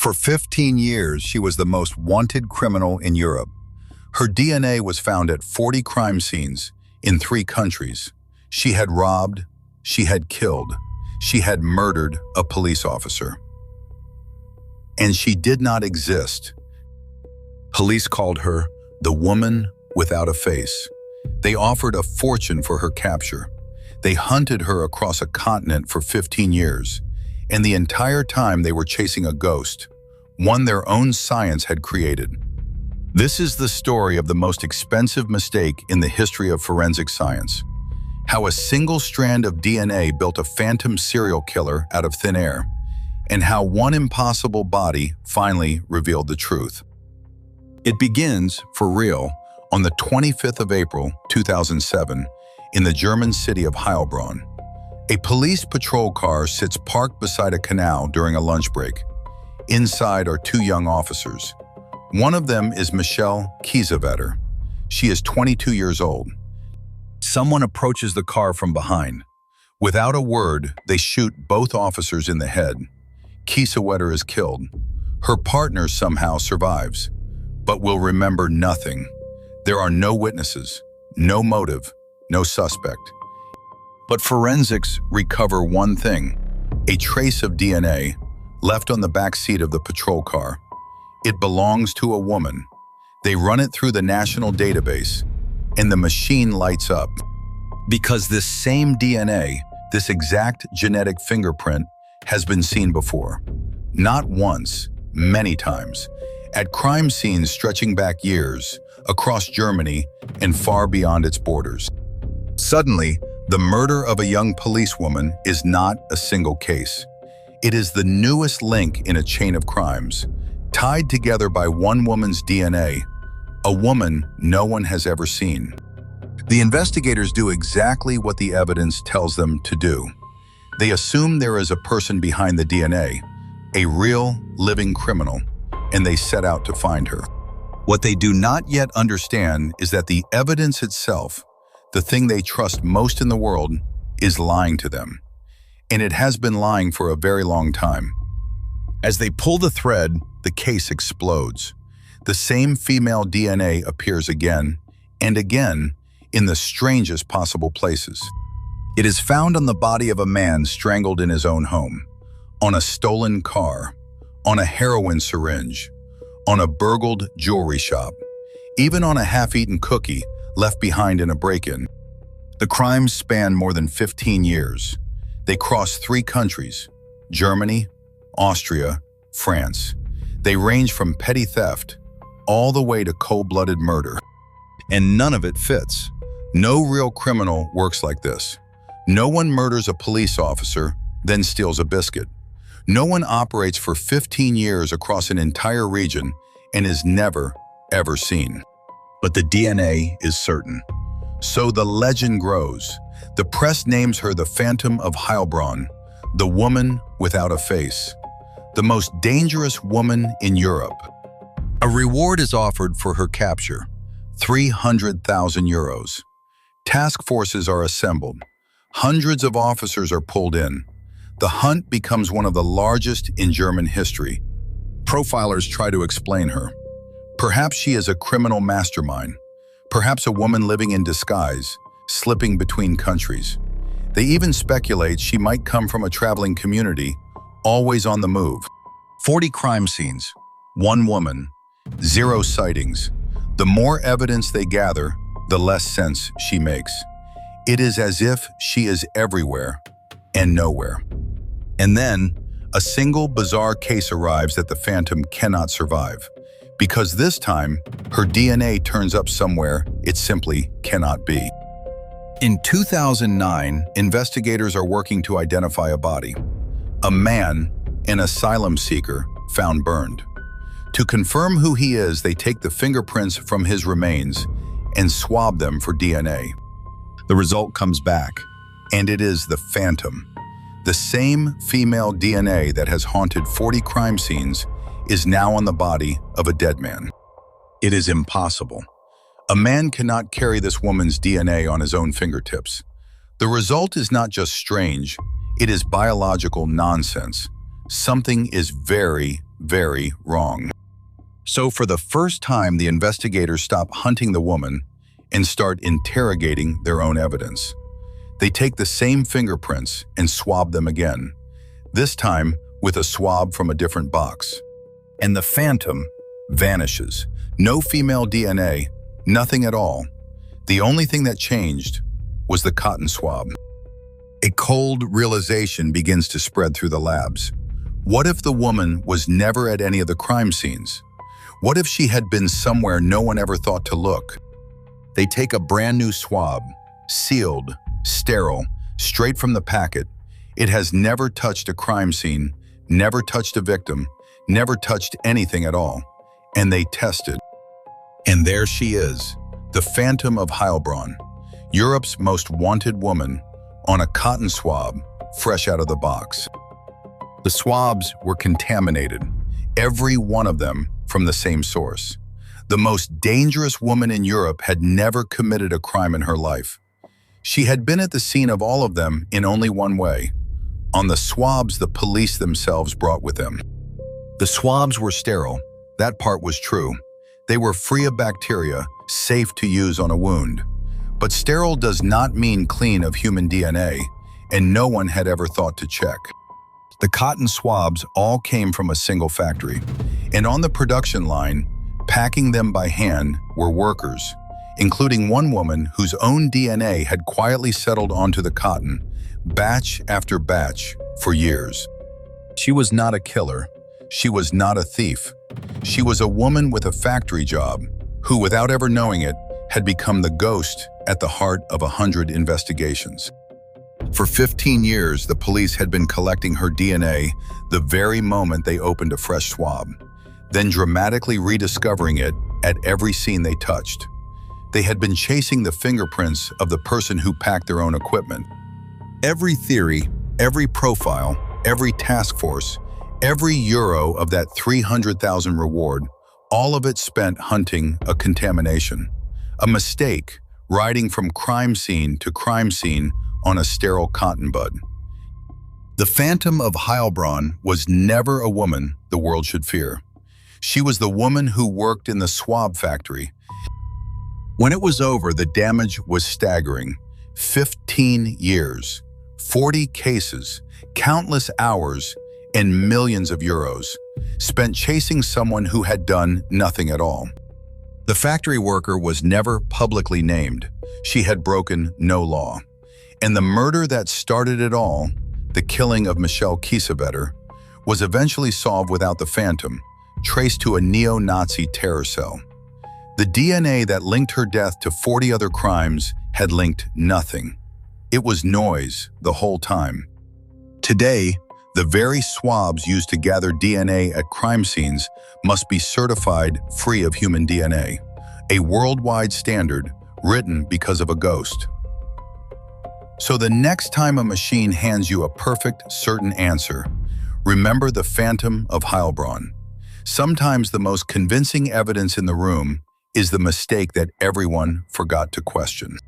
For 15 years, she was the most wanted criminal in Europe. Her DNA was found at 40 crime scenes in 3 countries. She had robbed, she had killed, she had murdered a police officer. And she did not exist. Police called her the woman without a face. They offered a fortune for her capture. They hunted her across a continent for 15 years, and the entire time they were chasing a ghost, one their own science had created. This is the story of the most expensive mistake in the history of forensic science. How a single strand of DNA built a phantom serial killer out of thin air, and how one impossible body finally revealed the truth. It begins, for real, on the 25th of April, 2007, in the German city of Heilbronn. A police patrol car sits parked beside a canal during a lunch break. Inside are 2 young officers. One of them is Michelle Kiesewetter. She is 22 years old. Someone approaches the car from behind. Without a word, they shoot both officers in the head. Kiesewetter is killed. Her partner somehow survives, but will remember nothing. There are no witnesses, no motive, no suspect. But forensics recover one thing, a trace of DNA left on the back seat of the patrol car. It belongs to a woman. They run it through the national database, and the machine lights up. Because this same DNA, this exact genetic fingerprint, has been seen before. Not once, many times, at crime scenes stretching back years, across Germany and far beyond its borders. Suddenly, the murder of a young policewoman is not a single case. It is the newest link in a chain of crimes, tied together by one woman's DNA, a woman no one has ever seen. The investigators do exactly what the evidence tells them to do. They assume there is a person behind the DNA, a real, living criminal, and they set out to find her. What they do not yet understand is that the evidence itself, the thing they trust most in the world, is lying to them. And it has been lying for a very long time. As they pull the thread, the case explodes. The same female DNA appears again and again in the strangest possible places. It is found on the body of a man strangled in his own home, on a stolen car, on a heroin syringe, on a burgled jewelry shop, even on a half-eaten cookie left behind in a break-in. The crimes span more than 15 years. They cross 3 countries, Germany, Austria, France. They range from petty theft all the way to cold-blooded murder. And none of it fits. No real criminal works like this. No one murders a police officer, then steals a biscuit. No one operates for 15 years across an entire region and is never, ever seen. But the DNA is certain. So the legend grows. The press names her the Phantom of Heilbronn, the woman without a face, the most dangerous woman in Europe. A reward is offered for her capture, 300,000 euros. Task forces are assembled. Hundreds of officers are pulled in. The hunt becomes one of the largest in German history. Profilers try to explain her. Perhaps she is a criminal mastermind. Perhaps a woman living in disguise, slipping between countries. They even speculate she might come from a traveling community, always on the move. 40 crime scenes, 1 woman, 0 sightings. The more evidence they gather, the less sense she makes. It is as if she is everywhere and nowhere. And then, a single bizarre case arrives that the Phantom cannot survive. Because this time, her DNA turns up somewhere it simply cannot be. In 2009, investigators are working to identify a body. A man, an asylum seeker, found burned. To confirm who he is, they take the fingerprints from his remains and swab them for DNA. The result comes back, and it is the Phantom. The same female DNA that has haunted 40 crime scenes is now on the body of a dead man. It is impossible. A man cannot carry this woman's DNA on his own fingertips. The result is not just strange, it is biological nonsense. Something is very, very wrong. So for the first time, the investigators stop hunting the woman and start interrogating their own evidence. They take the same fingerprints and swab them again, this time with a swab from a different box. And the phantom vanishes. No female DNA, nothing at all. The only thing that changed was the cotton swab. A cold realization begins to spread through the labs. What if the woman was never at any of the crime scenes? What if she had been somewhere no one ever thought to look? They take a brand new swab, sealed, sterile, straight from the packet. It has never touched a crime scene, never touched a victim, never touched anything at all. And they test it. And there she is, the Phantom of Heilbronn, Europe's most wanted woman, on a cotton swab, fresh out of the box. The swabs were contaminated, every one of them from the same source. The most dangerous woman in Europe had never committed a crime in her life. She had been at the scene of all of them in only one way, on the swabs the police themselves brought with them. The swabs were sterile, that part was true. They were free of bacteria, safe to use on a wound. But sterile does not mean clean of human DNA, and no one had ever thought to check. The cotton swabs all came from a single factory, and on the production line, packing them by hand, were workers, including one woman whose own DNA had quietly settled onto the cotton, batch after batch, for years. She was not a killer. She was not a thief. She was a woman with a factory job who, without ever knowing it, had become the ghost at the heart of 100 investigations. For 15 years, the police had been collecting her DNA the very moment they opened a fresh swab, then dramatically rediscovering it at every scene they touched. They had been chasing the fingerprints of the person who packed their own equipment. Every theory, every profile, every task force, every euro of that 300,000 reward, all of it spent hunting a contamination, a mistake, riding from crime scene to crime scene on a sterile cotton bud. The Phantom of Heilbronn was never a woman the world should fear. She was the woman who worked in the swab factory. When it was over, the damage was staggering. 15 years, 40 cases, countless hours, and millions of euros spent chasing someone who had done nothing at all. The factory worker was never publicly named. She had broken no law. And the murder that started it all, the killing of Michelle Kiesewetter, was eventually solved without the Phantom, traced to a neo-Nazi terror cell. The DNA that linked her death to 40 other crimes had linked nothing. It was noise the whole time. Today, the very swabs used to gather DNA at crime scenes must be certified free of human DNA, a worldwide standard written because of a ghost. So the next time a machine hands you a perfect, certain answer, remember the Phantom of Heilbronn. Sometimes the most convincing evidence in the room is the mistake that everyone forgot to question.